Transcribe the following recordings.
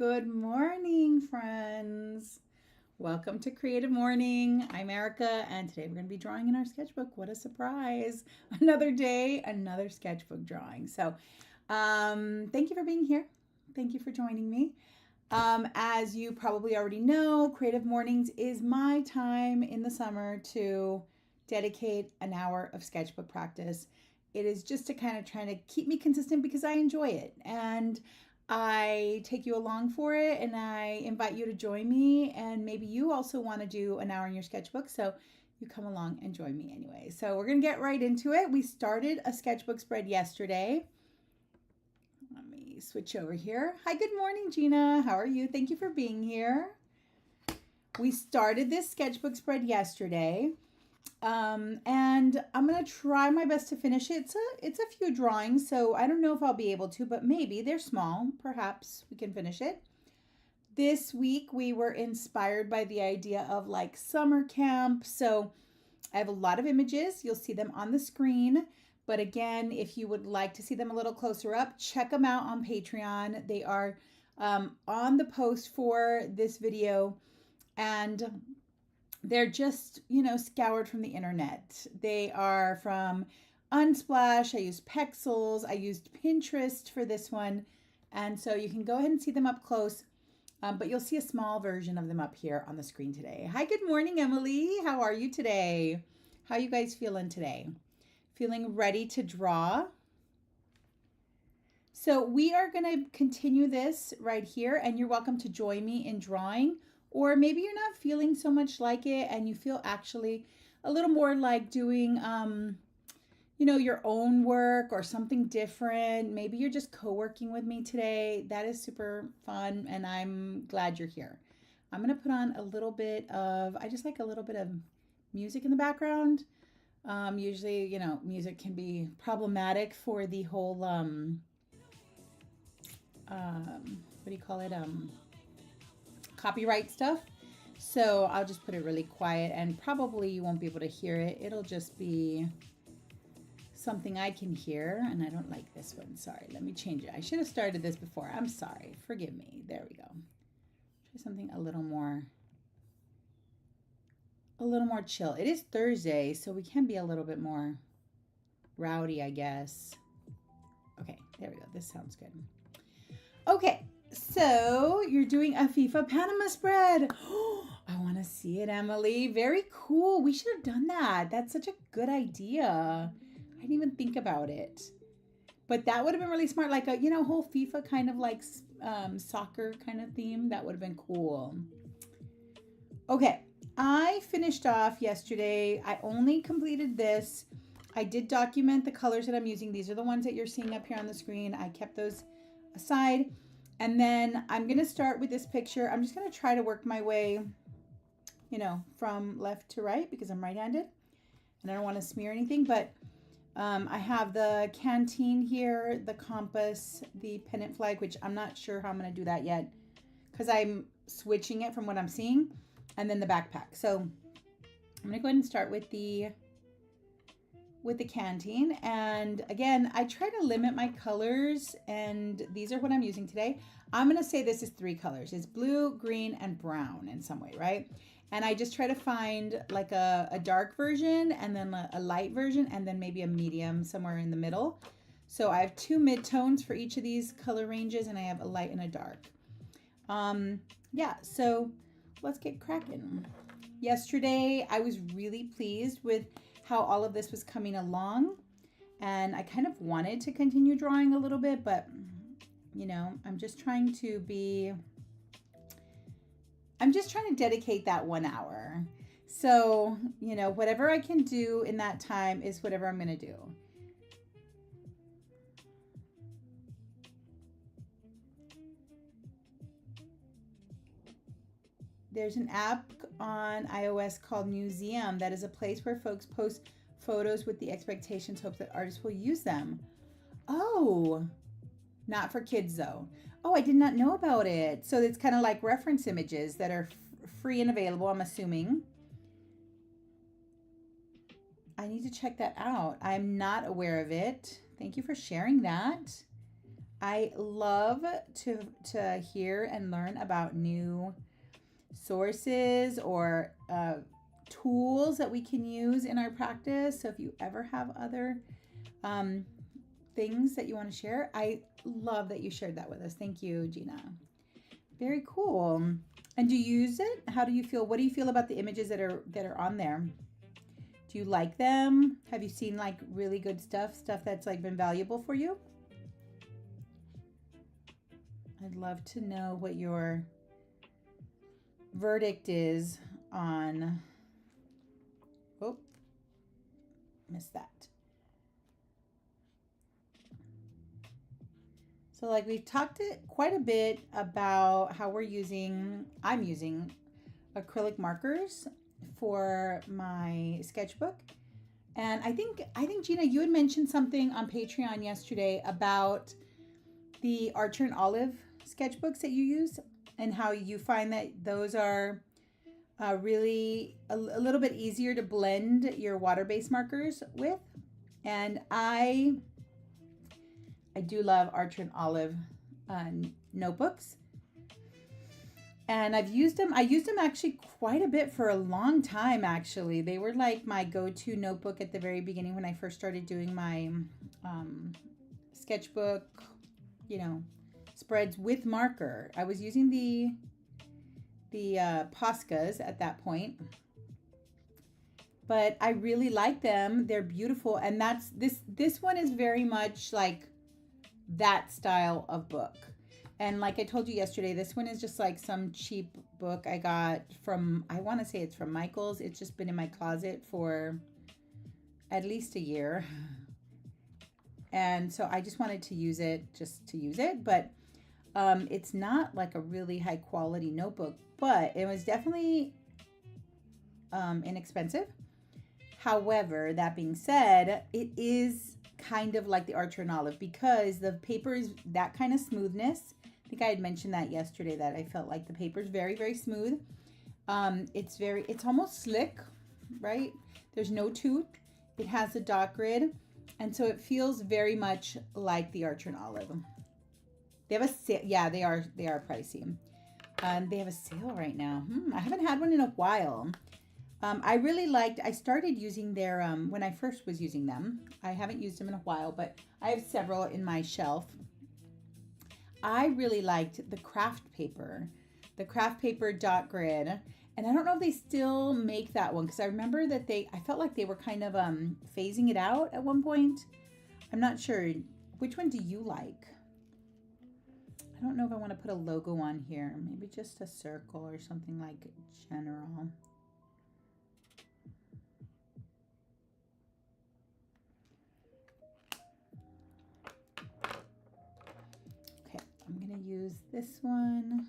Good morning, friends. Welcome to Creative Morning. I'm Erica, and today we're going to be drawing in our sketchbook. What a surprise! Another day, another sketchbook drawing. Thank you for being here. Thank you for joining me. As you probably already know, Creative Mornings is my time in the summer to dedicate an hour of sketchbook practice. It is just to kind of try to keep me consistent because I enjoy it. And I take you along for it and I invite you to join me. And maybe you also want to do an hour in your sketchbook. So you come along and join me anyway. So we're going to get right into it. We started a sketchbook spread yesterday. Let me switch over here. Hi, good morning, Gina. How are you? Thank you for being here. We started this sketchbook spread yesterday. And I'm going to try my best to finish it. It's a few drawings, so I don't know if I'll be able to, but maybe they're small. Perhaps we can finish it. This week we were inspired by the idea of like summer camp. So I have a lot of images. You'll see them on the screen. But again, if you would like to see them a little closer up, check them out on Patreon. They are on the post for this video. And they're just, scoured from the internet. They are from Unsplash. I used Pexels. I used Pinterest for this one. And so you can go ahead and see them up close. But you'll see a small version of them up here on the screen today. Hi, good morning, Emily. How are you today? How are you guys feeling today? Feeling ready to draw? So we are going to continue this right here. And you're welcome to join me in drawing. Or maybe you're not feeling so much like it and you feel actually a little more like doing, your own work or something different. Maybe you're just co-working with me today. That is super fun and I'm glad you're here. I'm going to put on a little bit of, I just like a little bit of music in the background. Usually, music can be problematic for the whole, what do you call it? Copyright stuff. So I'll just put it really quiet and probably you won't be able to hear it. It'll just be something I can hear and I don't like this one. Sorry, let me change it. I should have started this before. I'm sorry. Forgive me. There we go. Try something a little more chill. It is Thursday, so we can be a little bit more rowdy, I guess. Okay, there we go. This sounds good. Okay. So you're doing a FIFA Panama spread. Oh, I want to see it, Emily. Very cool. We should have done that. That's such a good idea. I didn't even think about it. But that would have been really smart. Like a, whole FIFA kind of like soccer kind of theme. That would have been cool. Okay. I finished off yesterday. I only completed this. I did document the colors that I'm using. These are the ones that you're seeing up here on the screen. I kept those aside. And then I'm going to start with this picture. I'm just going to try to work my way, from left to right because I'm right-handed. And I don't want to smear anything. But I have the canteen here, the compass, the pennant flag, which I'm not sure how I'm going to do that yet because I'm switching it from what I'm seeing. And then the backpack. So I'm going to go ahead and start with the canteen. And again, I try to limit my colors and these are what I'm using today. I'm going to say this is 3 colors. It's blue, green, and brown in some way, right? And I just try to find like a dark version and then a light version and then maybe a medium somewhere in the middle. So I have 2 midtones for each of these color ranges and I have a light and a dark. So let's get cracking. Yesterday, I was really pleased with how all of this was coming along and I kind of wanted to continue drawing a little bit, but I'm just trying to dedicate that 1 hour. So, whatever I can do in that time is whatever I'm going to do. There's an app on iOS called Museum that is a place where folks post photos with the expectations, hopes that artists will use them. Oh, not for kids though. Oh, I did not know about it. So it's kind of like reference images that are free and available, I'm assuming. I need to check that out. I'm not aware of it. Thank you for sharing that. I love to hear and learn about new sources or tools that we can use in our practice. So if you ever have other um, things that you want to share, I love that you shared that with us. Thank you, Gina. Very cool. And do you use it? How do you feel? What do you feel about the images that are on there? Do you like them? Have you seen like really good stuff that's like been valuable for you? I'd love to know what your verdict is on. Oh, missed that. So like we've talked quite a bit about how I'm using acrylic markers for my sketchbook. And I think Gina, you had mentioned something on Patreon yesterday about the Archer and Olive sketchbooks that you use and how you find that those are really a little bit easier to blend your water-based markers with. And I do love Archer and Olive notebooks. And I've used them. I used them actually quite a bit for a long time, actually. They were like my go-to notebook at the very beginning when I first started doing my sketchbook, spreads with marker. I was using the Poscas at that point. But I really like them. They're beautiful. And this one is very much like that style of book. And like I told you yesterday, this one is just like some cheap book I got from, I want to say it's from Michael's. It's just been in my closet for at least a year. And so I just wanted to use it just to use it. But it's not like a really high quality notebook, but it was definitely inexpensive. However, that being said, it is kind of like the Archer and Olive because the paper is that kind of smoothness. I think I had mentioned that yesterday that I felt like the paper is very, very smooth. It's almost slick, right? There's no tooth. It has a dot grid. And so it feels very much like the Archer and Olive. They have a sale. Yeah, they are pricey. They have a sale right now. I haven't had one in a while. I started using their, when I first was using them. I haven't used them in a while, but I have several in my shelf. I really liked the craft paper dot grid. And I don't know if they still make that one because I remember that I felt like they were kind of phasing it out at one point. I'm not sure. Which one do you like? I don't know if I want to put a logo on here. Maybe just a circle or something like general. Okay, I'm going to use this one.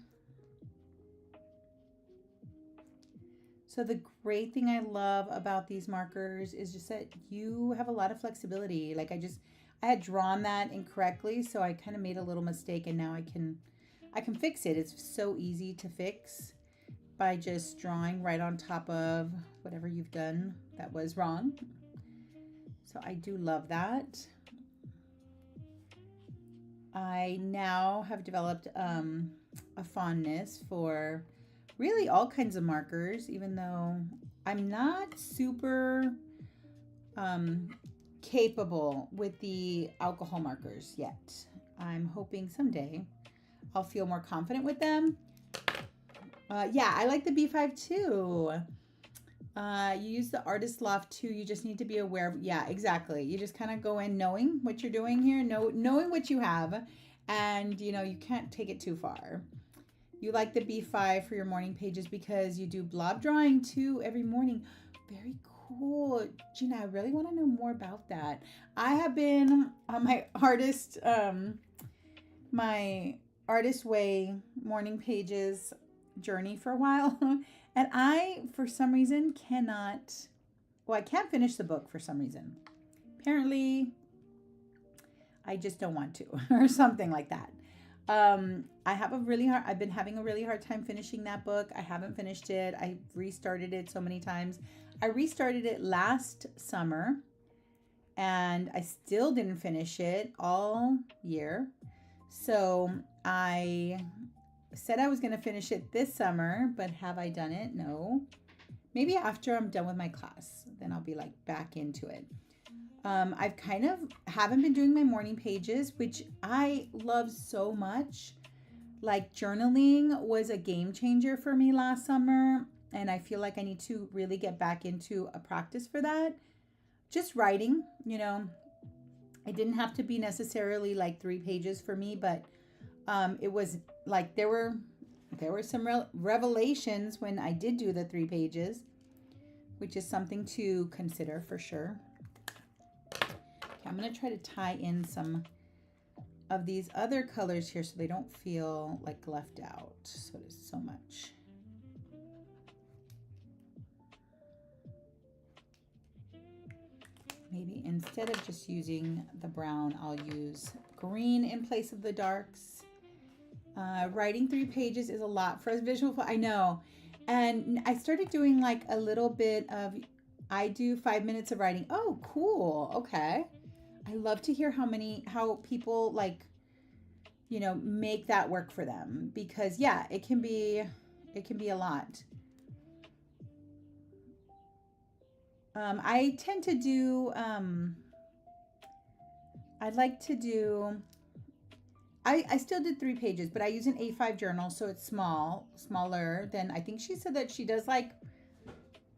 So the great thing I love about these markers is just that you have a lot of flexibility. Like I had drawn that incorrectly, so I kind of made a little mistake and now I can fix it. It's so easy to fix by just drawing right on top of whatever you've done that was wrong. So I do love that. I now have developed a fondness for really all kinds of markers, even though I'm not super capable with the alcohol markers yet. I'm hoping someday I'll feel more confident with them. Yeah, I like the B5 too. You use the Artist Loft too. You just need to be aware of, yeah, exactly. You just kind of go in knowing what you're doing here, knowing what you have, and you can't take it too far. You like the B5 for your morning pages because you do blob drawing too every morning. Very cool. Gina, I really want to know more about that. I have been on my Artist Way morning pages journey for a while. And I, for some reason, I can't finish the book for some reason. Apparently, I just don't want to or something like that. I've been having a really hard time finishing that book. I haven't finished it. I restarted it so many times. I restarted it last summer and I still didn't finish it all year. So I said I was going to finish it this summer, but have I done it? No. Maybe after I'm done with my class, then I'll be like back into it. I've kind of haven't been doing my morning pages, which I love so much. Like journaling was a game changer for me last summer, and I feel like I need to really get back into a practice for that. Just writing, it didn't have to be necessarily like 3 pages for me, but it was like there were some revelations when I did do the 3 pages, which is something to consider for sure. Okay, I'm going to try to tie in some of these other colors here so they don't feel like left out. So there's so much. Maybe instead of just using the brown, I'll use green in place of the darks. Writing 3 pages is a lot for a visual. I know. And I started doing like a little bit of, I do 5 minutes of writing. Oh, cool. Okay. I love to hear how people like, make that work for them, because yeah, it can be a lot. I tend to do, I still did 3 pages, but I use an A5 journal, so it's smaller than, I think she said that she does like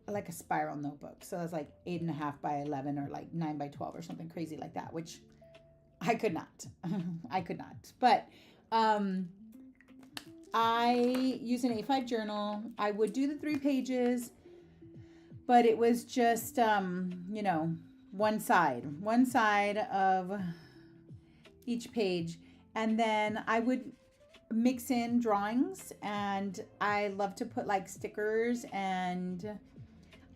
a spiral notebook. So it's like 8.5 by 11 or like 9 by 12 or something crazy like that, which I could not. I could not. But I use an A5 journal. I would do the 3 pages, but it was just, one side of each page. And then I would mix in drawings, and I love to put like stickers, and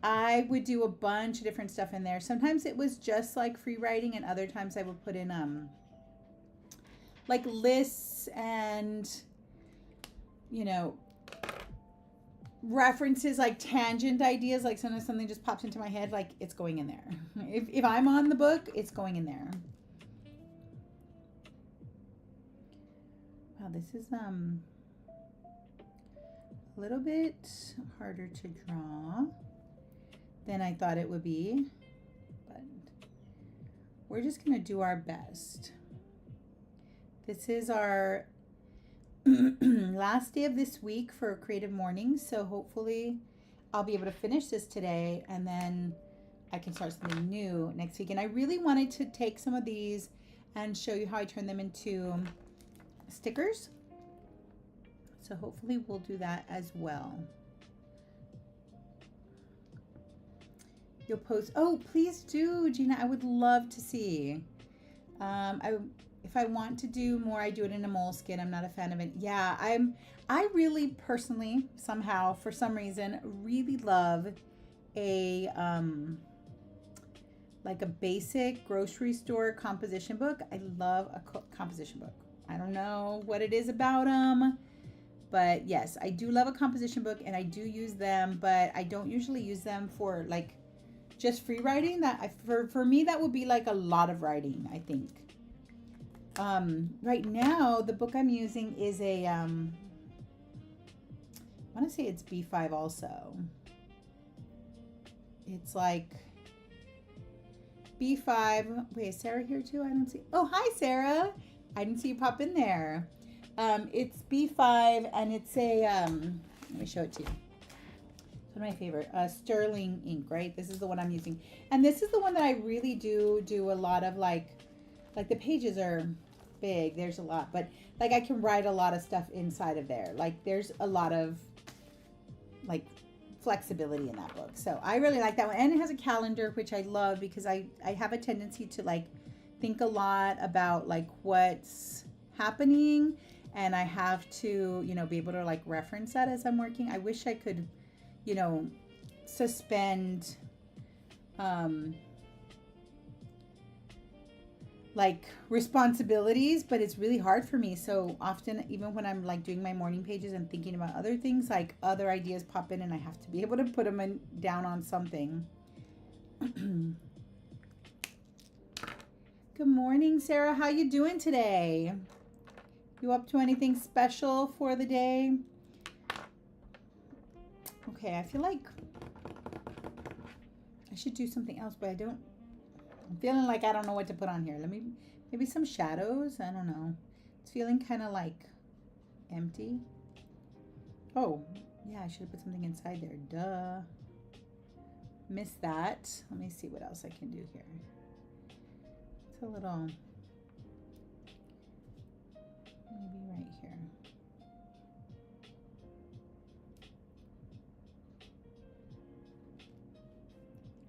I would do a bunch of different stuff in there. Sometimes it was just like free writing, and other times I would put in like lists and references, like tangent ideas. Like sometimes something just pops into my head, like it's going in there. If I'm on the book, it's going in there. Wow, this is a little bit harder to draw than I thought it would be, but we're just gonna do our best. This is our last day of this week for Creative Mornings, so hopefully I'll be able to finish this today, and then I can start something new next week. And I really wanted to take some of these and show you how I turn them into stickers, so hopefully we'll do that as well. You'll post, oh please do, Gina, I would love to see. If I want to do more, I do it in a moleskin. I'm not a fan of it. Yeah, I really personally, somehow, for some reason, really love a like a basic grocery store composition book. I love a composition book. I don't know what it is about them, but yes, I do love a composition book, and I do use them, but I don't usually use them for like just free writing. For me, that would be like a lot of writing, I think. Right now, the book I'm using is a, I want to say it's B5 also. It's like B5. Wait, is Sarah here too? I don't see. Oh, hi, Sarah. I didn't see you pop in there. It's B5, and it's a, let me show it to you. It's one of my favorite, sterling ink, right? This is the one I'm using. And this is the one that I really do a lot of like the pages are big, there's a lot, but like I can write a lot of stuff inside of there. Like there's a lot of like flexibility in that book. So I really like that one. And it has a calendar, which I love, because I have a tendency to like think a lot about like what's happening, and I have to, be able to like reference that as I'm working. I wish I could, suspend like responsibilities, but it's really hard for me. So often, even when I'm like doing my morning pages and thinking about other things, like other ideas pop in, and I have to be able to put them down on something. Good morning, Sarah. How you doing today? You up to anything special for the day? Okay, I feel like I should do something else, but I'm feeling like I don't know what to put on here. Maybe some shadows. I don't know. It's feeling kind of like empty. Oh, yeah, I should have put something inside there. Duh. Missed that. Let me see what else I can do here. It's a little, maybe right here.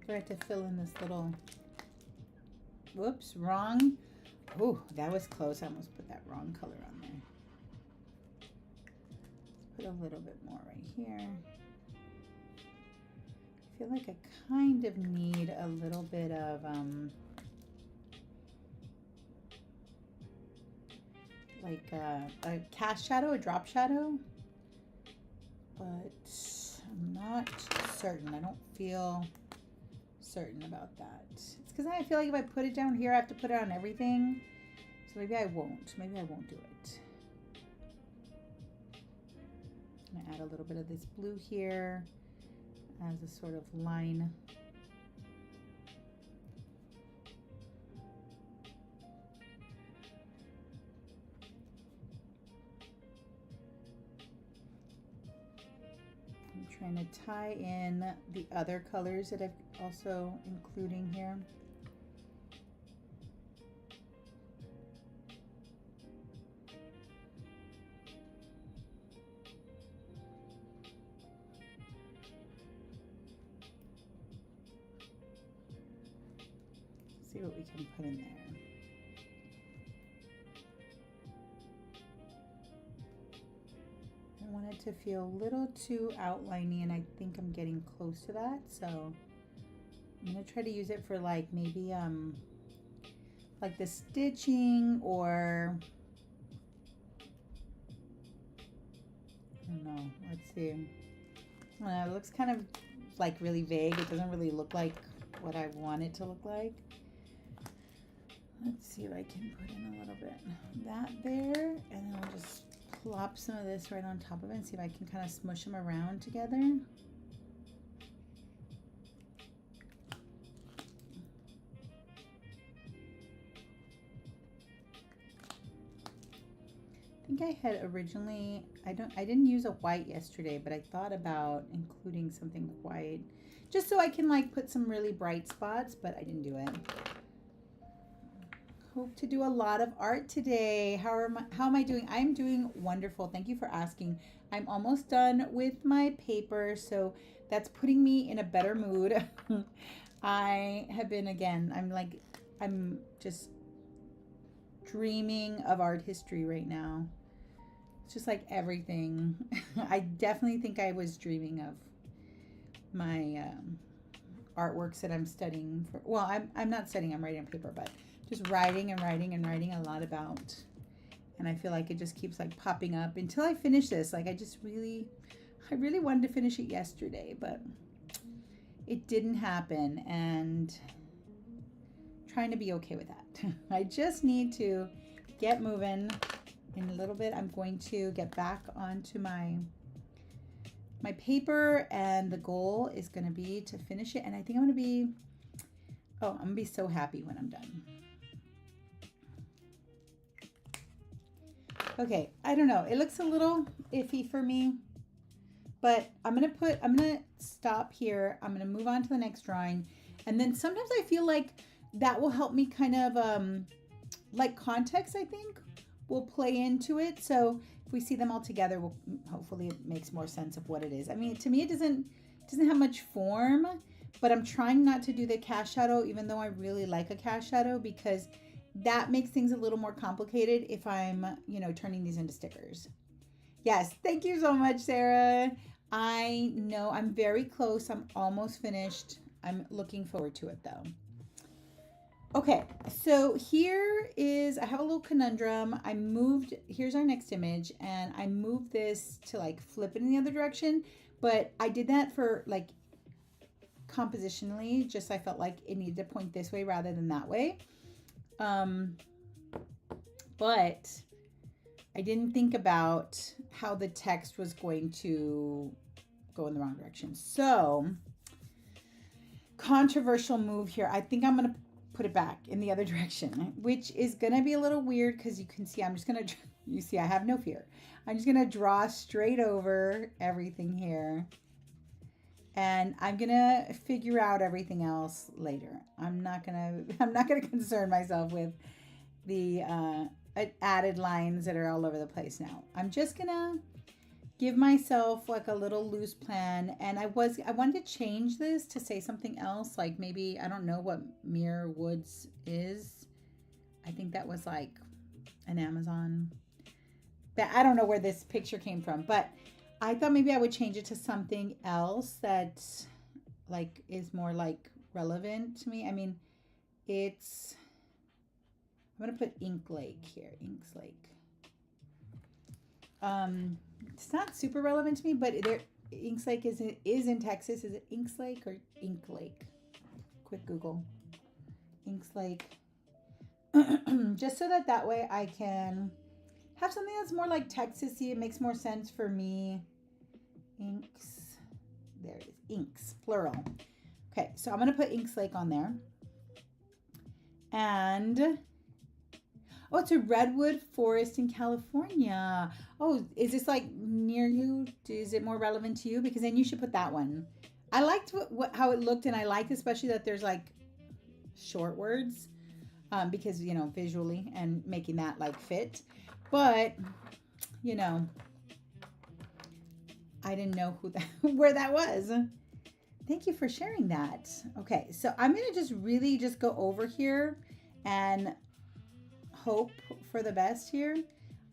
Forgot to fill in this little, whoops, wrong. Oh, that was close. I almost put that wrong color on there. Put a little bit more right here. I feel like I kind of need a little bit of like a cast shadow, a drop shadow, but I'm not certain. I don't feel certain about that. It's because I feel like if I put it down here, I have to put it on everything. So maybe I won't. Maybe I won't do it. I'm gonna add a little bit of this blue here as a sort of line. I'm trying to tie in the other colors that I've also including here. See what we can put in there. I want it to feel a little too outliney, and I think I'm getting close to that, so I'm gonna try to use it for like maybe like the stitching, or I don't know, let's see. It looks kind of like really vague. It doesn't really look like what I want it to look like. Let's see if I can put in a little bit of that there, and then I'll just plop some of this right on top of it and see if I can kind of smush them around together. I think I had originally, I didn't use a white yesterday, but I thought about including something white just so I can like put some really bright spots, but I didn't do it. Hope to do a lot of art today. How am I doing? I'm doing wonderful. Thank you for asking. I'm almost done with my paper, so that's putting me in a better mood. I have been, again, I'm just dreaming of art history right now. It's just like everything. I definitely think I was dreaming of my artworks that I'm studying for. Well, I'm not studying, I'm writing on paper, but just writing and writing and writing a lot about, and I feel like it just keeps like popping up until I finish this. Like I really wanted to finish it yesterday, but it didn't happen, and trying to be okay with that. I just need to get moving. In a little bit, I'm going to get back onto my paper, and the goal is going to be to finish it, and I think I'm going to be so happy when I'm done. Okay, I don't know. It looks a little iffy for me, but I'm going to stop here. I'm going to move on to the next drawing. And then sometimes I feel like that will help me kind of, like context, I think, will play into it. So if we see them all together, hopefully it makes more sense of what it is. I mean, to me, it doesn't have much form, but I'm trying not to do the cast shadow, even though I really like a cast shadow, because that makes things a little more complicated if I'm, turning these into stickers. Yes, thank you so much, Sarah. I know I'm very close. I'm almost finished. I'm looking forward to it though. Okay, so I have a little conundrum. Here's our next image, and I moved this to like flip it in the other direction, but I did that for like compositionally, just I felt like it needed to point this way rather than that way. But I didn't think about how the text was going to go in the wrong direction. So, controversial move here. I think I'm going to put it back in the other direction, which is going to be a little weird because you can see I'm just going to, you see, I have no fear. I'm just going to draw straight over everything here. And I'm going to figure out everything else later. I'm not going to concern myself with the added lines that are all over the place now. I'm just going to give myself like a little loose plan. And I wanted to change this to say something else. Like maybe, I don't know what Muir Woods is. I think that was like an Amazon. But I don't know where this picture came from. But I thought maybe I would change it to something else that like is more like relevant to me. I mean, I'm going to put Ink Lake here. Inks Lake. It's not super relevant to me, but Inks Lake is in Texas. Is it Inks Lake or Ink Lake? Quick Google. Inks Lake. Just so that way I can have something that's more like Texas-y. It makes more sense for me. Inks. There it is. Inks. Plural. Okay, so I'm going to put Inks Lake on there. And oh, it's a redwood forest in California. Oh, is this like near you? Is it more relevant to you? Because then you should put that one. I liked how it looked, and I liked especially that there's like short words because, you know, visually and making that like fit. But, you know, I didn't know where that was. Thank you for sharing that. Okay, so I'm going to just really just go over here and hope for the best here.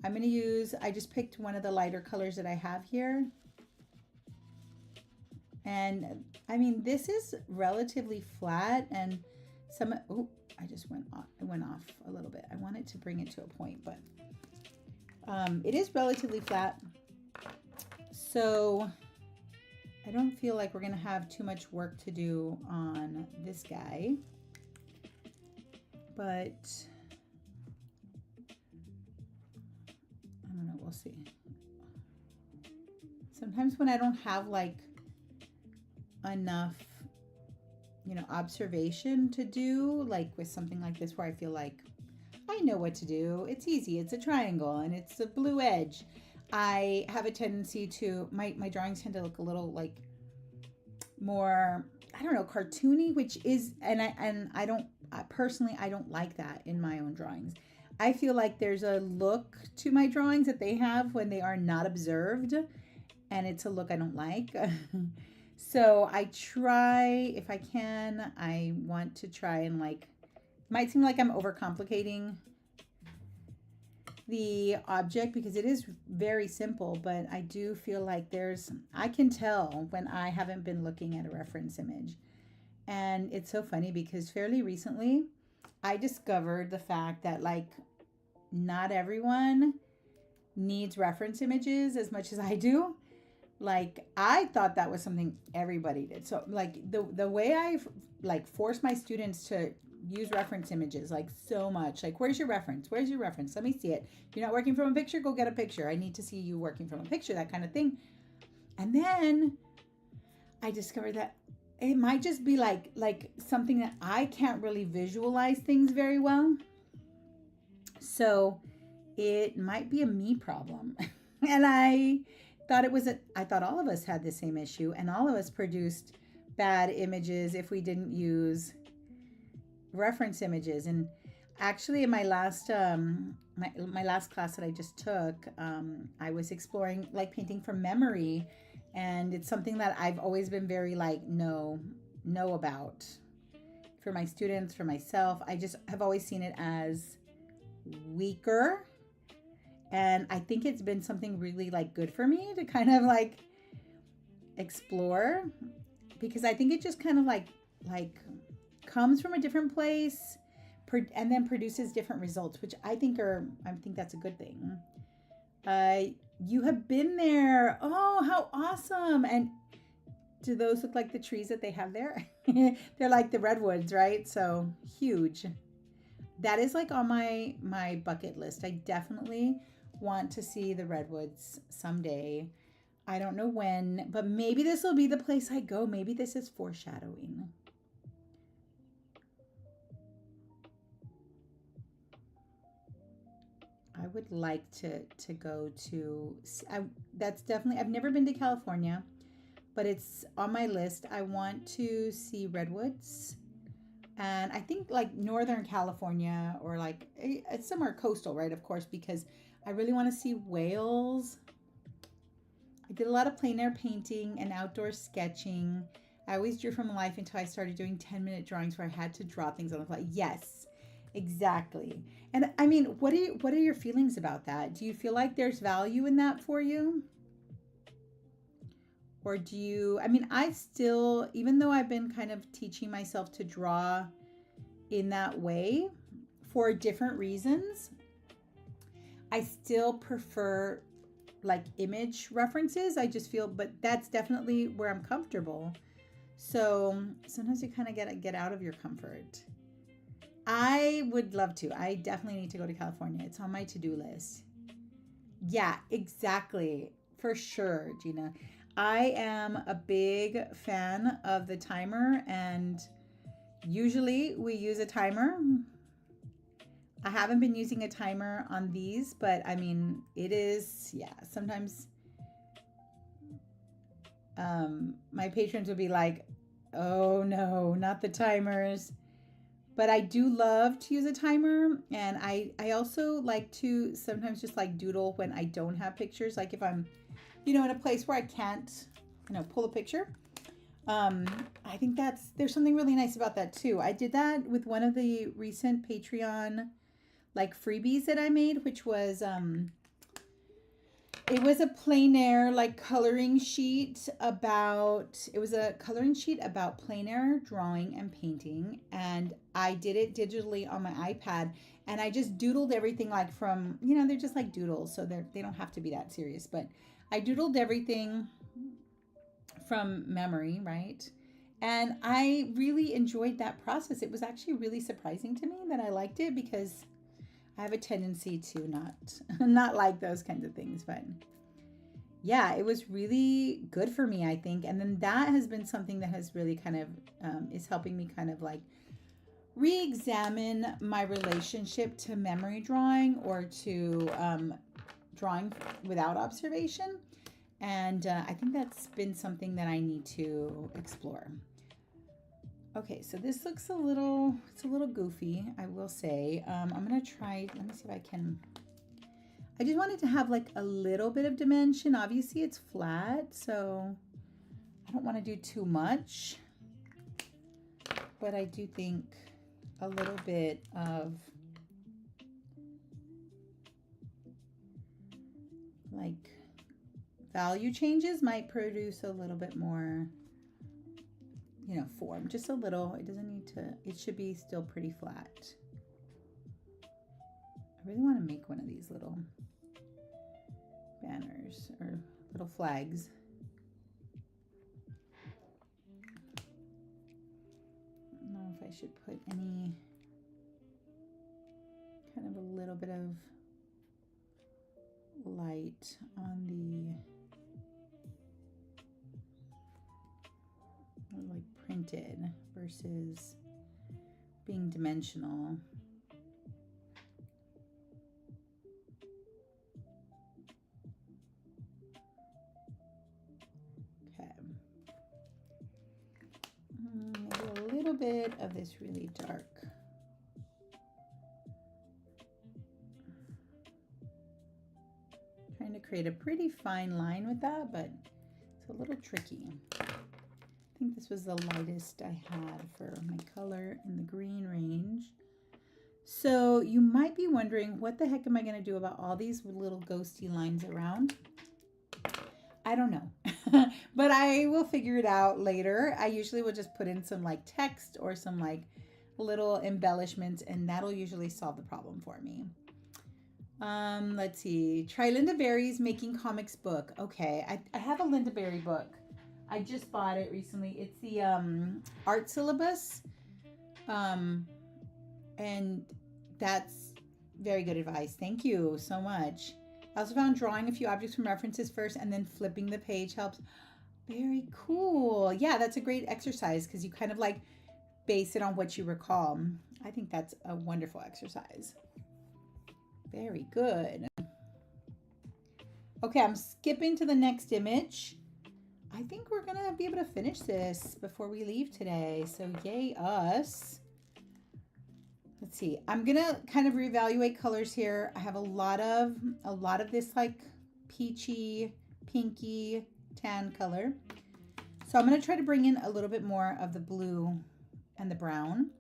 I'm going to use, I just picked one of the lighter colors that I have here. And I mean, this is relatively flat and I just went off a little bit. I wanted to bring it to a point, but it is relatively flat. So I don't feel like we're going to have too much work to do on this guy. But I don't know, we'll see. Sometimes when I don't have like enough, you know, observation to do, like with something like this where I feel like I know what to do. It's easy. It's a triangle and it's a blue edge. I have a tendency to, my drawings tend to look a little like more, I don't know, cartoony, which is, and I don't, personally, I don't like that in my own drawings. I feel like there's a look to my drawings that they have when they are not observed, and it's a look I don't like. So I try, if I can, I want to try and like, it might seem like I'm overcomplicating the object because it is very simple, but I do feel like I can tell when I haven't been looking at a reference image. And it's so funny because fairly recently I discovered the fact that like not everyone needs reference images as much as I do. Like I thought that was something everybody did. So like the way I like force my students to use reference images like so much, like where's your reference? Where's your reference? Let me see it. You're not working from a picture? Go get a picture. I need to see you working from a picture, that kind of thing. And then I discovered that it might just be like something that I can't really visualize things very well. So it might be a me problem. And I thought all of us had the same issue, and all of us produced bad images if we didn't use reference images. And actually in my last my last class that I just took, I was exploring like painting from memory, and it's something that I've always been very like know about for my students, for myself. I just have always seen it as weaker, and I think it's been something really like good for me to kind of like explore, because I think it just kind of like comes from a different place and then produces different results, which I think that's a good thing. You have been there. Oh, how awesome. And do those look like the trees that they have there? They're like the redwoods, right? So huge. That is like on my bucket list. I definitely want to see the redwoods someday. I don't know when, but maybe this will be the place I go. Maybe this is foreshadowing. I would like to go to, that's definitely, I've never been to California, but it's on my list. I want to see redwoods. And I think like Northern California or like it's somewhere coastal, right? Of course, because I really want to see whales. I did a lot of plein air painting and outdoor sketching. I always drew from life until I started doing 10-minute drawings where I had to draw things on the fly. Yes, exactly. And I mean, what are your feelings about that? Do you feel like there's value in that for you? Or do you, I mean, I still, even though I've been kind of teaching myself to draw in that way for different reasons, I still prefer like image references. I just feel, but that's definitely where I'm comfortable. So sometimes you kind of get out of your comfort. I would love to. I definitely need to go to California. It's on my to-do list. Yeah, exactly. For sure, Gina. I am a big fan of the timer, and usually we use a timer. I haven't been using a timer on these, but I mean, it is, yeah, sometimes my patrons would be like, oh no, not the timers. But I do love to use a timer, and I also like to sometimes just like doodle when I don't have pictures, like if I'm in a place where I can't, pull a picture. I think there's something really nice about that too. I did that with one of the recent Patreon like freebies that I made, which was, it was a plein air like coloring sheet about, it was a coloring sheet about plein air drawing and painting. And I did it digitally on my iPad, and I just doodled everything like from, they're just like doodles. So they don't have to be that serious, but I doodled everything from memory, right? And I really enjoyed that process. It was actually really surprising to me that I liked it, because I have a tendency to not like those kinds of things. But yeah, it was really good for me, I think. And then that has been something that has really kind of is helping me kind of like re-examine my relationship to memory drawing, or to drawing without observation. And I think that's been something that I need to explore. Okay, so this looks it's a little goofy, I will say. I'm gonna try, let me see if I can, I just wanted to have like a little bit of dimension. Obviously it's flat, so I don't want to do too much, but I do think a little bit of like value changes might produce a little bit more, form, just a little. It doesn't need to, it should be still pretty flat. I really want to make one of these little banners or little flags. I don't know if I should put any kind of a little bit of light on the like printed versus being dimensional. Okay. Maybe a little bit of this really dark. Trying to create a pretty fine line with that, but it's a little tricky. I think this was the lightest I had for my color in the green range. So you might be wondering, what the heck am I going to do about all these little ghosty lines around? I don't know, but I will figure it out later. I usually will just put in some like text or some like little embellishments, and that'll usually solve the problem for me. Let's see. Try Linda Berry's Making Comics book. Okay, I have a Linda Berry book. I just bought it recently. It's the art syllabus, and that's very good advice. Thank you so much. I also found drawing a few objects from references first and then flipping the page helps. Very cool. Yeah, that's a great exercise because you kind of like base it on what you recall. I think that's a wonderful exercise. Very good. Okay, I'm skipping to the next image. I think we're gonna be able to finish this before we leave today. So yay us. Let's see. I'm gonna kind of reevaluate colors here. I have a lot of this like peachy, pinky, tan color. So I'm gonna try to bring in a little bit more of the blue and the brown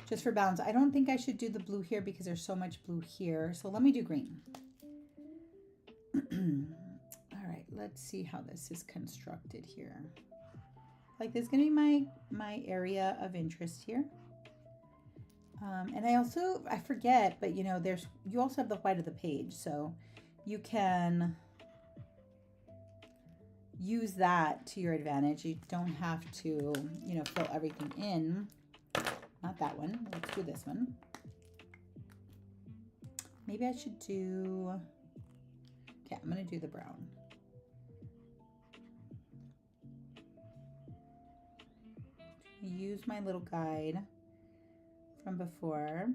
just for balance. I don't think I should do the blue here because there's so much blue here. So let me do green. All right, let's see how this is constructed here. Like this is gonna be my area of interest here. And I forget, but you know, you also have the white of the page, so you can use that to your advantage. You don't have to, you know, fill everything in. Not that one. Let's do this one. Maybe I should do, okay, I'm gonna do the brown. Use my little guide from before.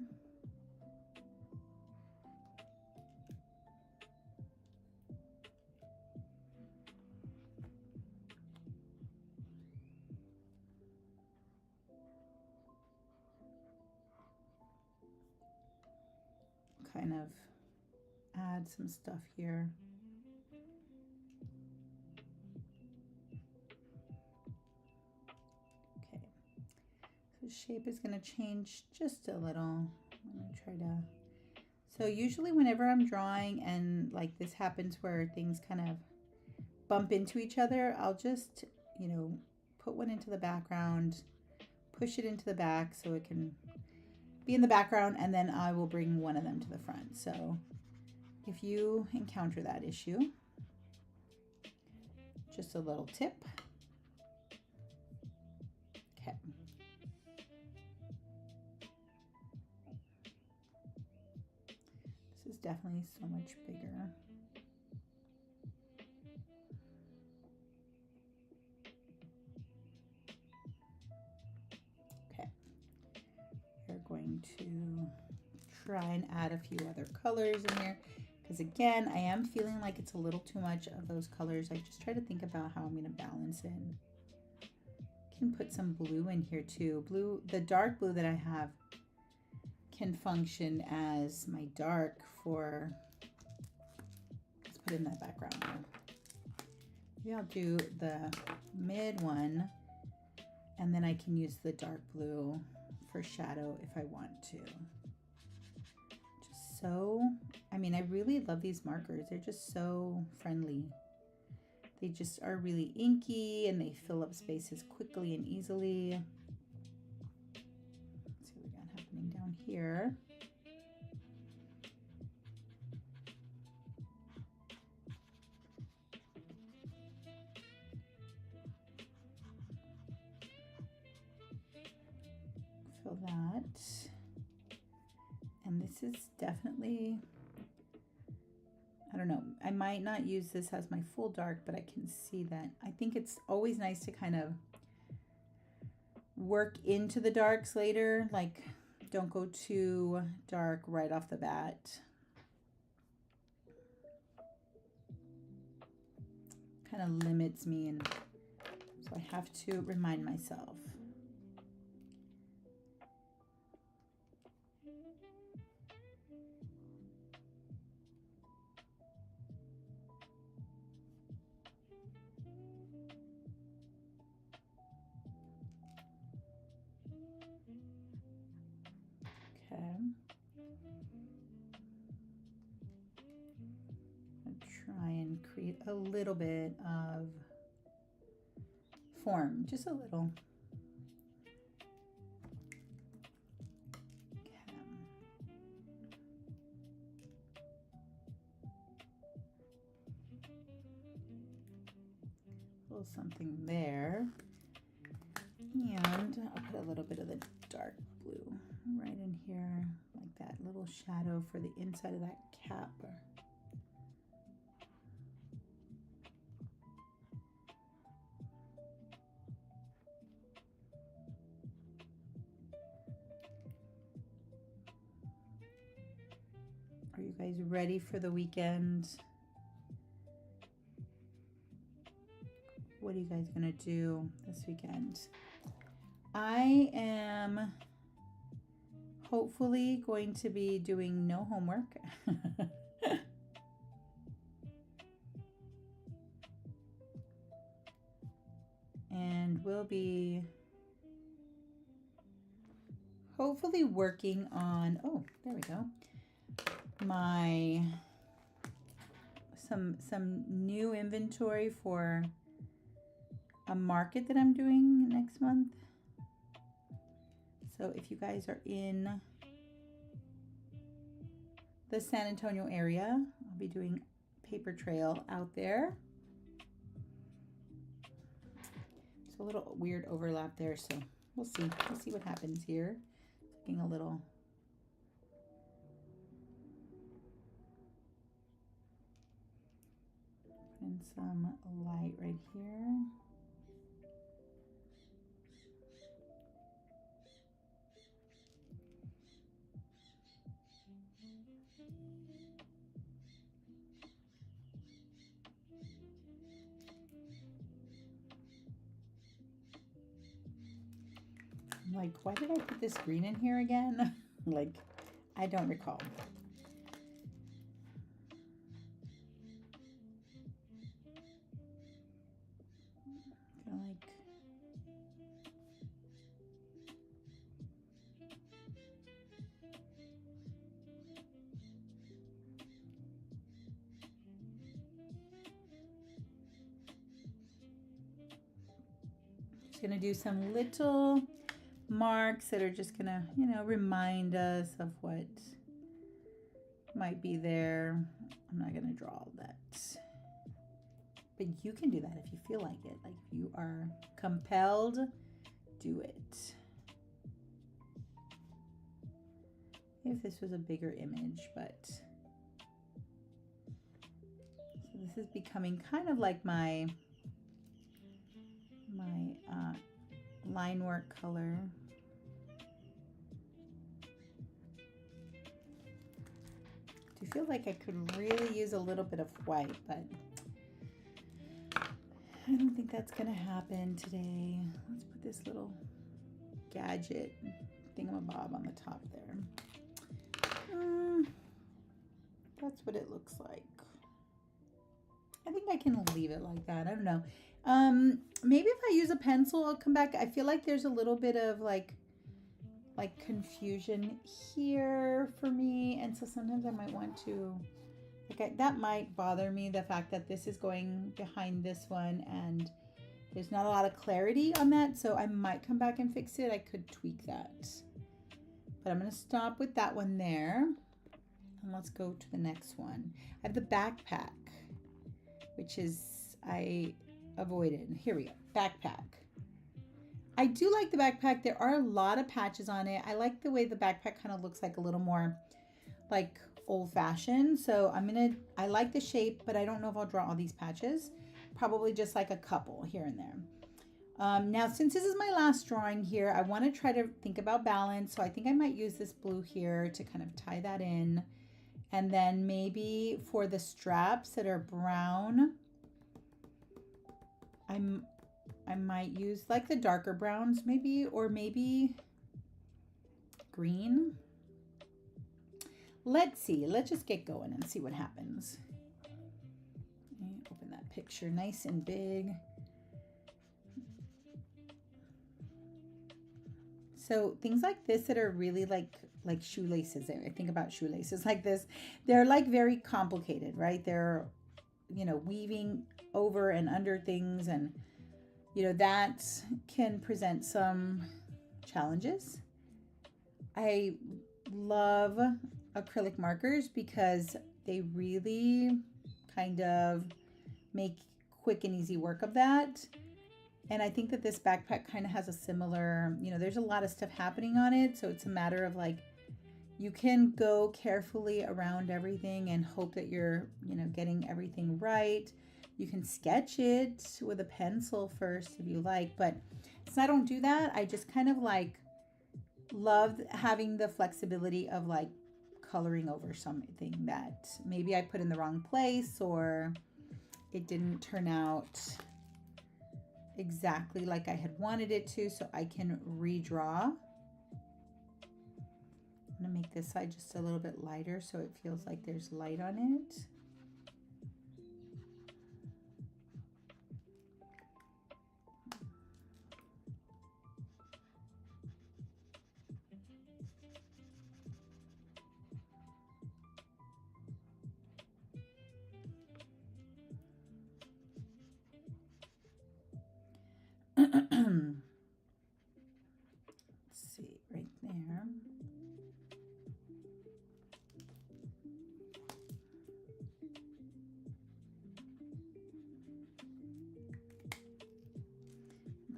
Kind of add some stuff here. Okay, so shape is going to change just a little. I'm going to try to, so usually whenever I'm drawing and like this happens where things kind of bump into each other, I'll just, you know, put one into the background, push it into the back so it can be in the background, and then I will bring one of them to the front. So if you encounter that issue, just a little tip. Okay. This is definitely so much bigger. Going to try and add a few other colors in here because again I am feeling like it's a little too much of those colors. I just try to think about how I'm going to balance it. Can put some blue in here too. Blue, the dark blue that I have can function as my dark for, let's put in that background now. Maybe I'll do the mid one and then I can use the dark blue for shadow if I want to. Just so, I mean, I really love these markers. They're just so friendly. They just are really inky and they fill up spaces quickly and easily. Let's see what we got happening down here. That, and this is definitely, I don't know, I might not use this as my full dark, but I can see that. I think it's always nice to kind of work into the darks later, like don't go too dark right off the bat. Kind of limits me, and so I have to remind myself. Try and create a little bit of form, just a little. Okay. A little something there. And I'll put a little bit of the dark blue right in here, like that little shadow for the inside of that cap. guys ready for the weekend? What are you guys gonna do this weekend? I am hopefully going to be doing no homework. And we'll be hopefully working on, oh, there we go, my some new inventory for a market that I'm doing next month. So if you guys are in the San Antonio area, I'll be doing paper trail out there. So a little weird overlap there, so we'll see. We'll see what happens here. Taking a little and some light right here. I'm like, why did I put this green in here again? Like, I don't recall. I feel like just gonna do some little marks that are just gonna, you know, remind us of what might be there. I'm not gonna draw all that, but you can do that if you feel like it. Like, if you are compelled, do it. If this was a bigger image, but so this is becoming kind of like my line work color. I feel like I could really use a little bit of white, but I don't think that's gonna happen today. Let's put this little gadget thingamabob on the top there. That's what it looks like. I think I can leave it like that. I don't know. Maybe if I use a pencil, I'll come back. I feel like there's a little bit of like confusion here for me, and so sometimes I might want to, like, that might bother me, the fact that this is going behind this one and there's not a lot of clarity on that, so I might come back and fix it. I could tweak that, but I'm going to stop with that one there, and let's go to the next one. I have the backpack, which is, I avoided. Here we go, backpack. I do like the backpack. There are a lot of patches on it. I like the way the backpack kind of looks like a little more like old-fashioned. So I like the shape, but I don't know if I'll draw all these patches. Probably just like a couple here and there. Now, since this is my last drawing here, I want to try to think about balance. So I think I might use this blue here to kind of tie that in. And then maybe for the straps that are brown, I might use like the darker browns maybe, or maybe green. Let's see. Let's just get going and see what happens. Open that picture nice and big. So things like this that are really like shoelaces. I think about shoelaces like this. They're like very complicated, right? They're, you know, weaving over and under things, and you know, that can present some challenges. I love acrylic markers because they really kind of make quick and easy work of that. And I think that this backpack kind of has a similar, you know, there's a lot of stuff happening on it. So it's a matter of like, you can go carefully around everything and hope that you're, you know, getting everything right. You can sketch it with a pencil first if you like, but since I don't do that, I just kind of like love having the flexibility of like coloring over something that maybe I put in the wrong place, or it didn't turn out exactly like I had wanted it to, so I can redraw. I'm gonna make this side just a little bit lighter so it feels like there's light on it. Let's see, right there.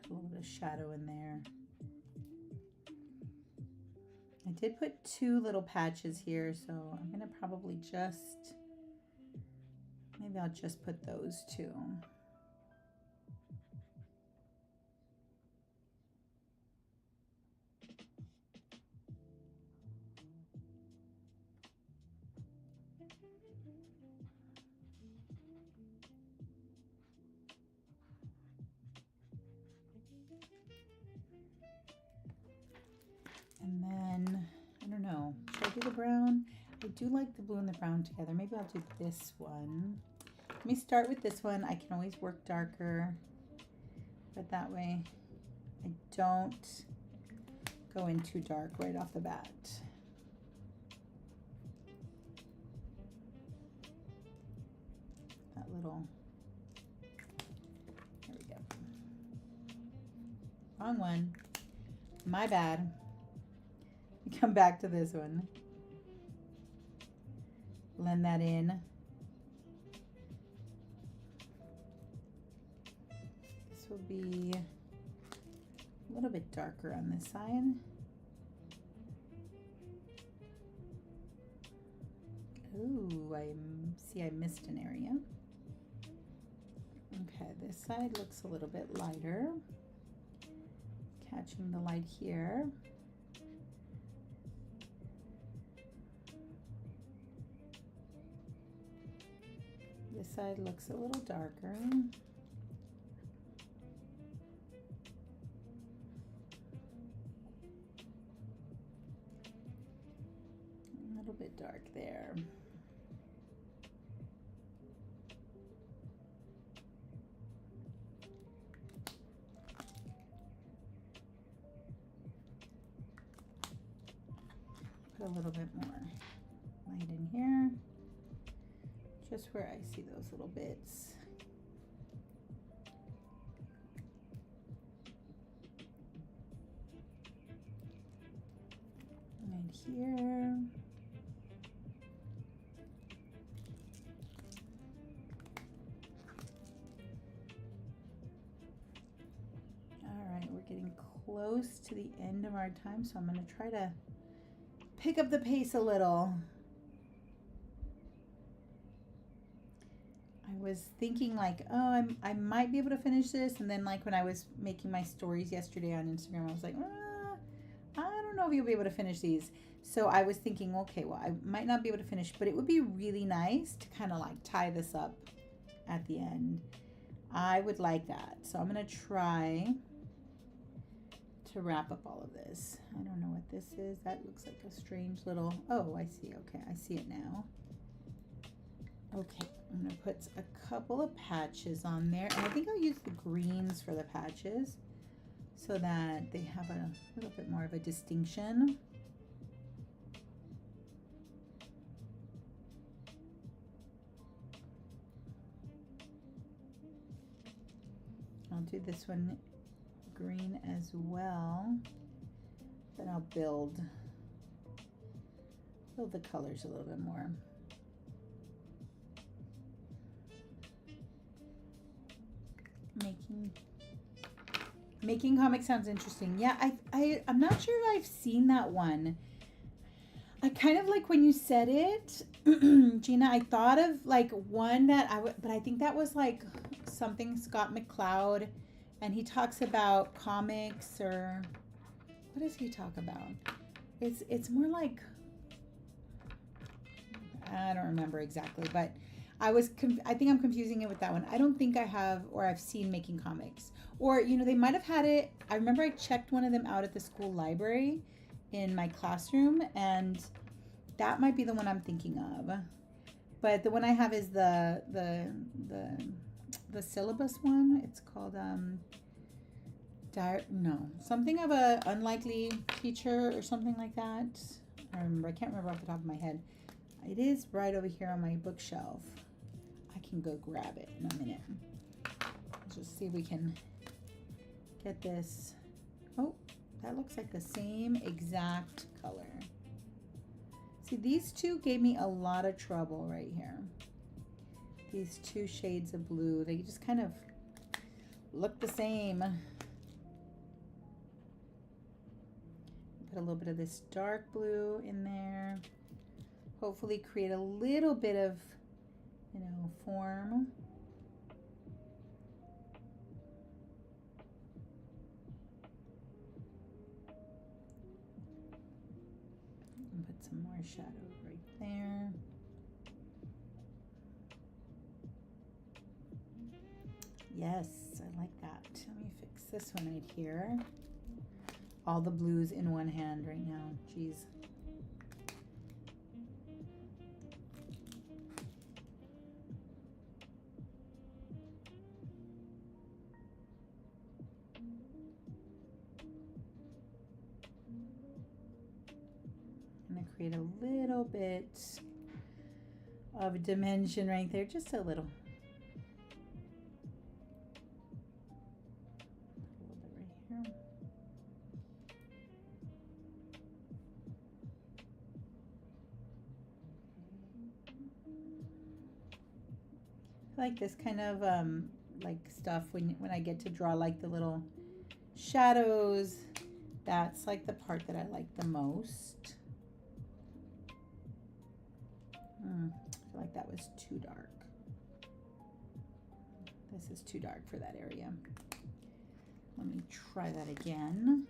A little bit of shadow in there. I did put 2 little patches here, so I'm gonna probably just, maybe I'll just put those 2. And then, I don't know, should I do the brown? I do like the blue and the brown together. Maybe I'll do this one. Let me start with this one. I can always work darker, but that way I don't go in too dark right off the bat. That little, there we go. Wrong one. My bad. Come back to this one. Blend that in. This will be a little bit darker on this side. Ooh, I see I missed an area. Okay, this side looks a little bit lighter. Catching the light here. This side looks a little darker. A little bit dark there. Put a little bit more light in here. Just where I see those little bits. Right here. All right, we're getting close to the end of our time, so I'm going to try to pick up the pace a little. I was thinking like, oh, I might be able to finish this, and then like when I was making my stories yesterday on Instagram, I was like, I don't know if you'll be able to finish these. So I was thinking, okay, well, I might not be able to finish, but it would be really nice to kind of like tie this up at the end. I would like that. So I'm going to try to wrap up all of this. I don't know what this is. That looks like a strange little, oh, I see. Okay, I see it now. Okay, I'm gonna put a couple of patches on there, and I think I'll use the greens for the patches so that they have a little bit more of a distinction. I'll do this one green as well. Then I'll build the colors a little bit more. Making comics sounds interesting. Yeah, I'm not sure if I've seen that one. I kind of like when you said it, Gina, I thought of like one that but I think that was like something Scott McCloud, and he talks about comics, or what does he talk about? It's more like, I don't remember exactly, but I think I'm confusing it with that one. I don't think I have, or I've seen Making Comics. Or, they might have had it. I remember I checked one of them out at the school library in my classroom, and that might be the one I'm thinking of. But the one I have is the syllabus one. It's called something of a unlikely teacher or something like that. I can't remember off the top of my head. It is right over here on my bookshelf. I can go grab it in a minute. Let's just see if we can get this. Oh, that looks like the same exact color. See, these two gave me a lot of trouble right here. These two shades of blue, they just kind of look the same. Put a little bit of this dark blue in there. Hopefully create a little bit of, form. And put some more shadow right there. Yes, I like that. Let me fix this one right here. All the blues in one hand right now. Jeez. I'm going to create a little bit of dimension right there, just a little. I like this kind of like stuff when I get to draw like the little shadows. That's like the part that I like the most. I feel like that was too dark. This is too dark for that area. Let me try that again.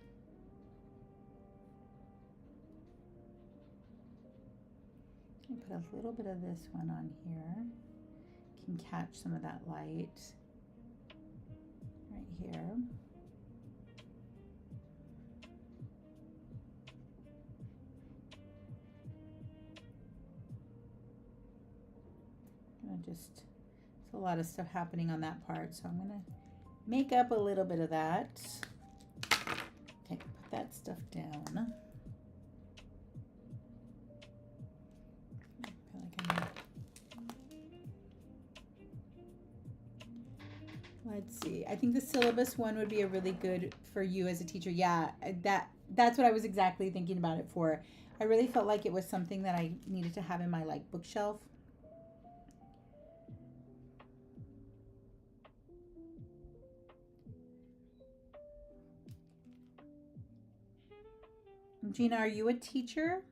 I put a little bit of this one on here. Can catch some of that light right here. There's a lot of stuff happening on that part, so I'm gonna make up a little bit of that. Okay, put that stuff down. Let's see. I think the syllabus one would be a really good for you as a teacher. Yeah, that's what I was exactly thinking about it for. I really felt like it was something that I needed to have in my bookshelf. Gina, are you a teacher?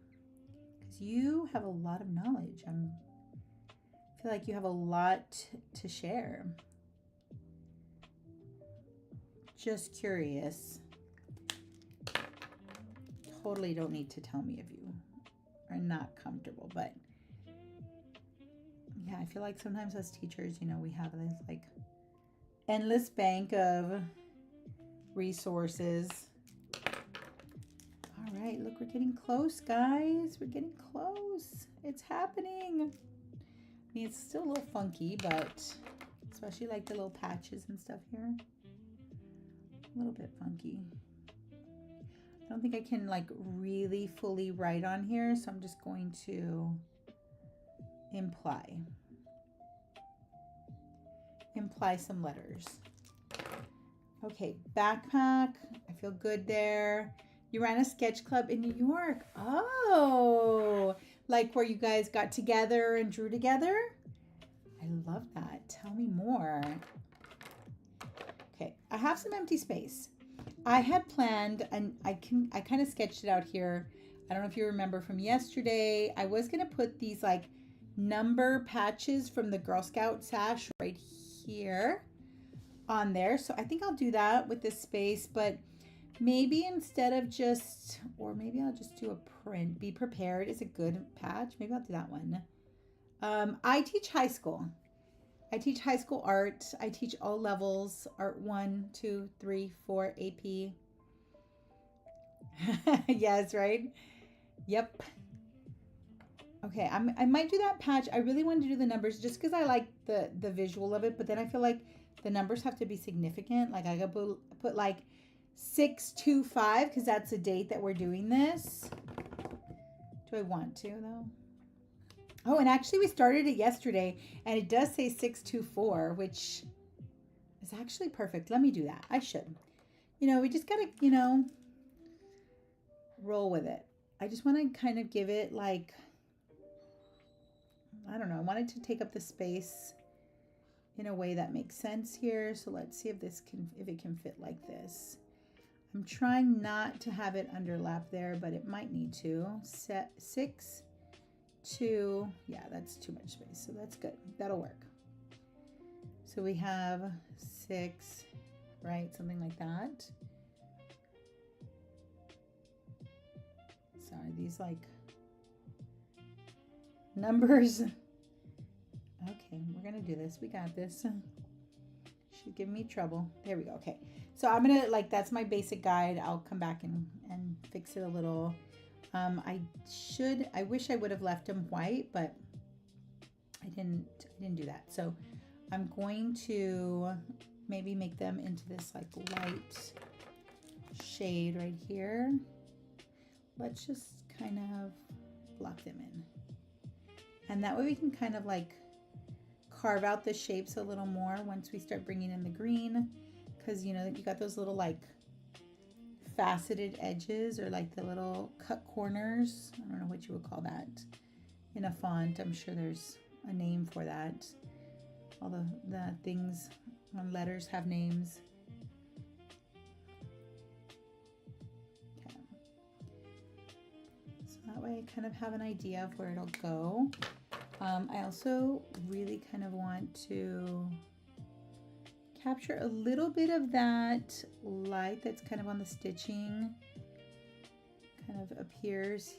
Because you have a lot of knowledge. I feel like you have a lot to share. Just curious. Totally don't need to tell me if you are not comfortable, but yeah, I feel like sometimes as teachers, we have this endless bank of resources. All right, look, we're getting close, guys. We're getting close. It's happening. I mean, it's still a little funky, but especially the little patches and stuff here. A little bit funky. I don't think I can really fully write on here, so I'm just going to imply some letters. Okay, backpack. I feel good there. You ran a sketch club in New York. Oh, where you guys got together and drew together? I love that. Tell me more. Okay, I have some empty space. I had planned, and I kind of sketched it out here. I don't know if you remember from yesterday. I was going to put these number patches from the Girl Scout sash right here on there. So I think I'll do that with this space, but maybe instead of maybe I'll just do a print. Be prepared is a good patch. Maybe I'll do that one. I teach high school. I teach high school art. I teach all levels, art 1, 2, 3, 4, AP. Yes, right? Yep. Okay, I might do that patch. I really wanted to do the numbers just because I like the visual of it, but then I feel like the numbers have to be significant. Like I could put like 625 because that's the date that we're doing this. Do I want to though? Oh, and actually we started it yesterday and it does say 624, which is actually perfect. Let me do that. I should. We just gotta, roll with it. I just want to kind of give it like, I don't know, I wanted to take up the space in a way that makes sense here. So let's see if it can fit like this. I'm trying not to have it underlap there, but it might need to. Set 6, 2, yeah, that's too much space. So that's good. That'll work. So we have 6, right? Something like that. Sorry, these like numbers. Okay, we're gonna do this. We got this. Should give me trouble. There we go. Okay, so I'm gonna that's my basic guide. I'll come back and fix it a little. I wish I would have left them white, but I didn't do that. So I'm going to maybe make them into this like light shade right here. Let's just kind of block them in. And that way we can kind of like carve out the shapes a little more once we start bringing in the green, because you got those little like faceted edges or like the little cut corners. I don't know what you would call that in a font. I'm sure there's a name for that. All the things on letters have names. Okay. So that way I kind of have an idea of where it'll go. I also really kind of want to capture a little bit of that light that's kind of on the stitching. Kind of appears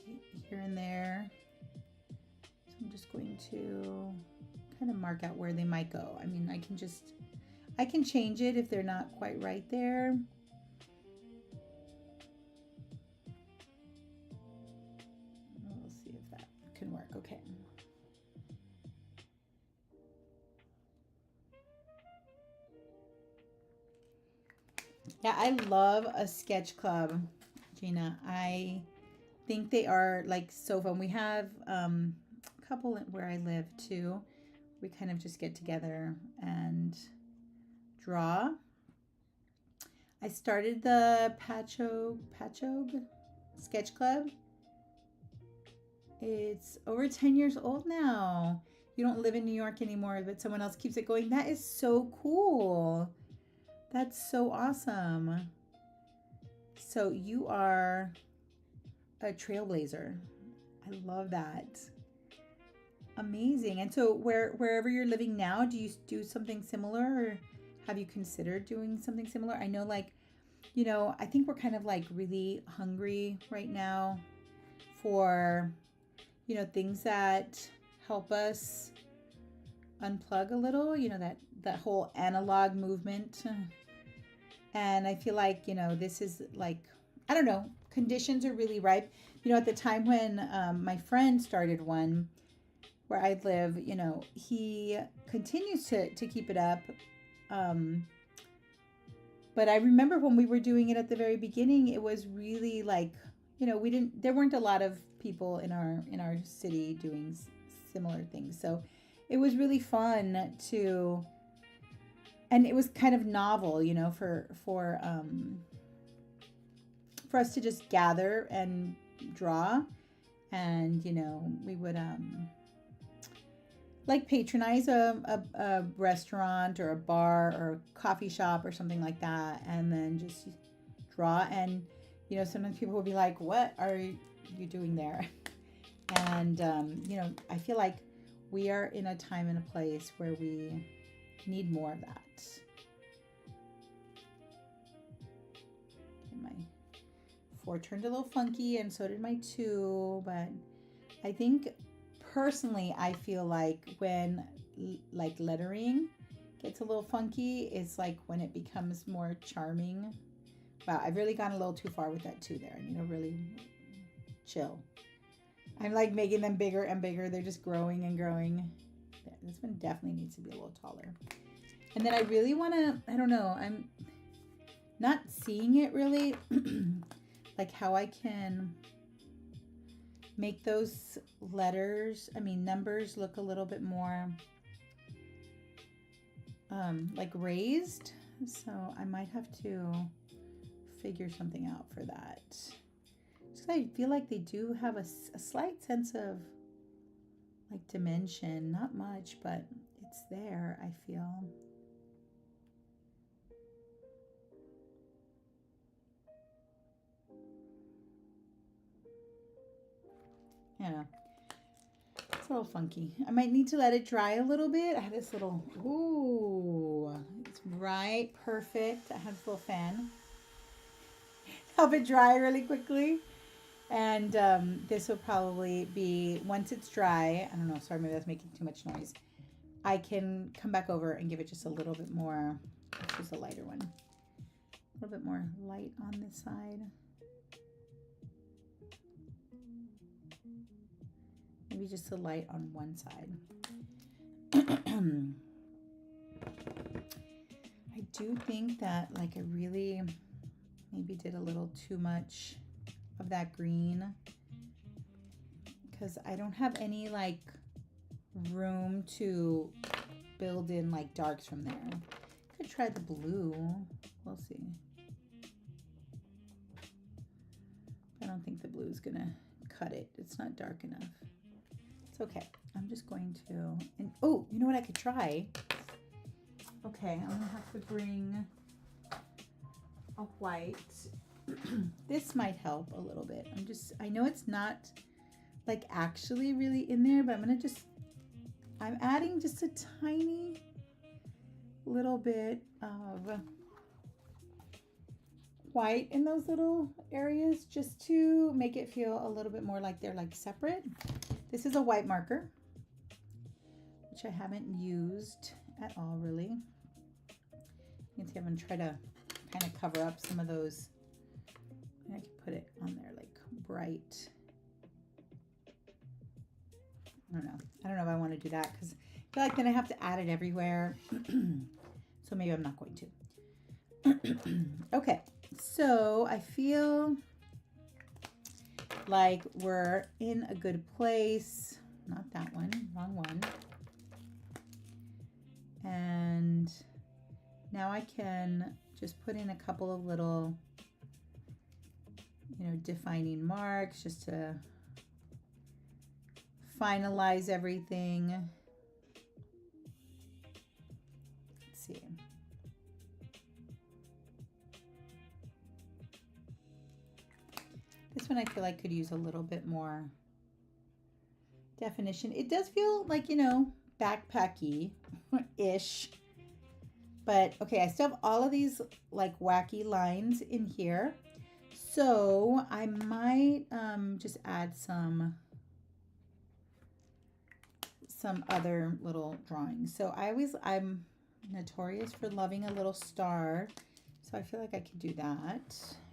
here and there. So I'm just going to kind of mark out where they might go. I mean, I can change it if they're not quite right there. We'll see if that can work. Okay. Yeah, I love a sketch club, Gina. I think they are like so fun. We have a couple where I live too. We kind of just get together and draw. I started the Patchogue Sketch Club. It's over 10 years old now. You don't live in New York anymore, but someone else keeps it going. That is so cool. That's so awesome. So you are a trailblazer. I love that. Amazing. And so wherever you're living now, do you do something similar, or have you considered doing something similar? I know I think we're kind of like really hungry right now for, things that help us unplug a little, that whole analog movement. And I feel like, this is like, I don't know, conditions are really ripe. At the time when my friend started one where I live, he continues to keep it up. But I remember when we were doing it at the very beginning, it was really like, there weren't a lot of people in our city doing similar things. So it was really fun and it was kind of novel, for us to just gather and draw. And, we would like patronize a restaurant or a bar or a coffee shop or something like that, and then just draw. And, sometimes people will be like, what are you doing there? And, I feel like we are in a time and a place where we need more of that. My 4 turned a little funky, and so did my 2, but I think personally, I feel like when like lettering gets a little funky, it's like when it becomes more charming. Wow, I've really gone a little too far with that too there. I need to really chill. I'm like making them bigger and bigger. They're just growing and growing. This one definitely needs to be a little taller. And then I really want to, I don't know, I'm not seeing it really, like how I can make those numbers look a little bit more like raised. So I might have to figure something out for that. Just I feel like they do have a slight sense of like dimension, not much, but it's there, I feel. I don't know. It's a little funky. I might need to let it dry a little bit. I have this little, ooh, it's right, perfect. I have this little fan. Help it dry really quickly. And this will probably be, once it's dry, I don't know, sorry, maybe that's making too much noise. I can come back over and give it just a little bit more, let's use a lighter one. A little bit more light on this side. Maybe just a light on one side. I do think that like I really maybe did a little too much of that green because I don't have any like room to build in like darks from there. Could try the blue. We'll see. I don't think the blue is gonna cut it. It's not dark enough. It's okay. I'm just going to, and oh, you know what I could try? Okay, I'm gonna have to bring a white. This might help a little bit. I know it's not like actually really in there, but I'm adding just a tiny little bit of white in those little areas just to make it feel a little bit more like they're like separate. This is a white marker, which I haven't used at all really. You can see I'm gonna try to kind of cover up some of those. I can put it on there like bright. I don't know if I want to do that because I feel like then I have to add it everywhere. So maybe I'm not going to. Okay, so I feel like we're in a good place. Not that one, wrong one. And now I can just put in a couple of little, defining marks just to finalize everything. Let's see. This one I feel like could use a little bit more definition. It does feel like, backpacky-ish. But okay, I still have all of these like wacky lines in here. So I might just add some other little drawings. So I'm notorious for loving a little star. So I feel like I could do that. I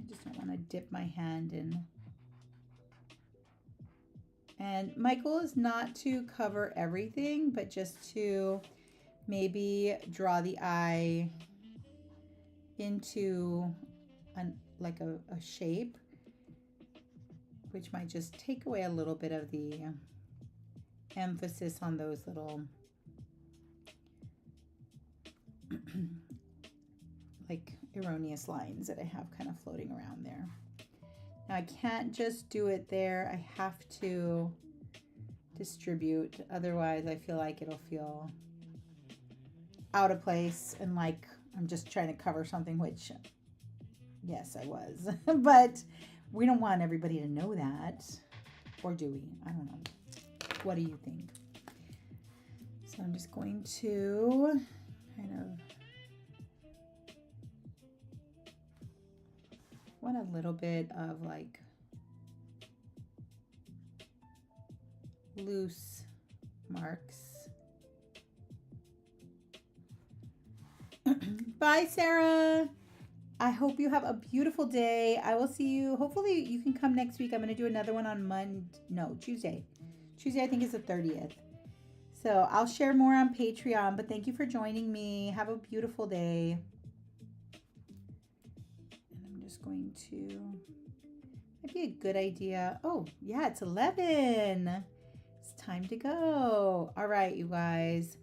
just don't want to dip my hand in. And my goal is not to cover everything, but just to maybe draw the eye into like a shape, which might just take away a little bit of the emphasis on those little like erroneous lines that I have kind of floating around there. Now I can't just do it there. I have to distribute. Otherwise I feel like it'll feel out of place and like I'm just trying to cover something, which yes, I was. But we don't want everybody to know that. Or do we? I don't know. What do you think? So I'm just going to kind of want a little bit of like loose marks. Bye, Sarah. I hope you have a beautiful day. I will see you. Hopefully you can come next week. I'm going to do another one on Tuesday. Tuesday, I think, is the 30th. So I'll share more on Patreon, but thank you for joining me. Have a beautiful day. And I'm just going to, might be a good idea. Oh, yeah, it's 11. It's time to go. All right, you guys.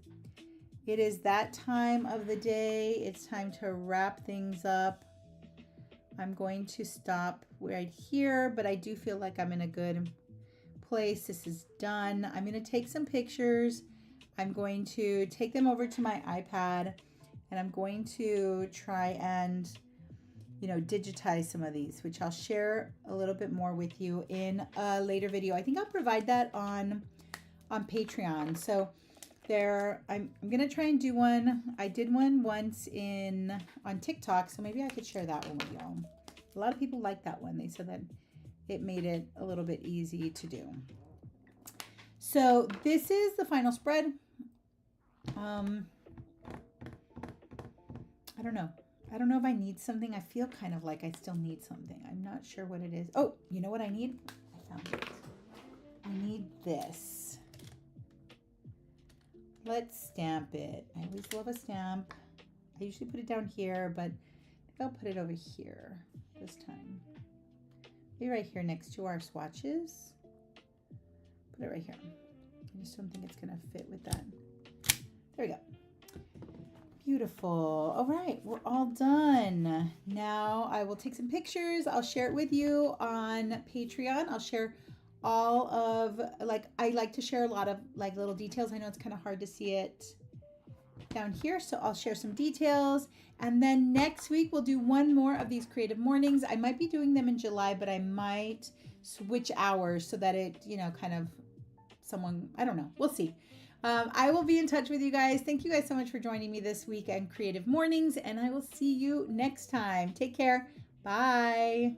It is that time of the day. It's time to wrap things up. I'm going to stop right here, but I do feel like I'm in a good place. This is done. I'm going to take some pictures. I'm going to take them over to my iPad, and I'm going to try and, digitize some of these, which I'll share a little bit more with you in a later video. I think I'll provide that on Patreon. So I'm gonna try and do one. I did one once on TikTok, so maybe I could share that one with y'all. A lot of people like that one. They said that it made it a little bit easy to do. So this is the final spread. I don't know. I don't know if I need something. I feel kind of like I still need something. I'm not sure what it is. Oh, you know what I need? I found it. I need this. Let's stamp it. I always love a stamp. I usually put it down here, but I think I'll put it over here this time. Maybe right here next to our swatches. Put it right here. I just don't think it's going to fit with that. There we go. Beautiful. All right, we're all done. Now I will take some pictures. I'll share it with you on Patreon. I'll share all of, I like to share a lot of little details. I know it's kind of hard to see it down here, so I'll share some details. And then next week we'll do one more of these creative mornings. I might be doing them in July, but I might switch hours so that it, kind of I don't know. We'll see. I will be in touch with you guys. Thank you guys so much for joining me this week on Creative Mornings, and I will see you next time. Take care. Bye.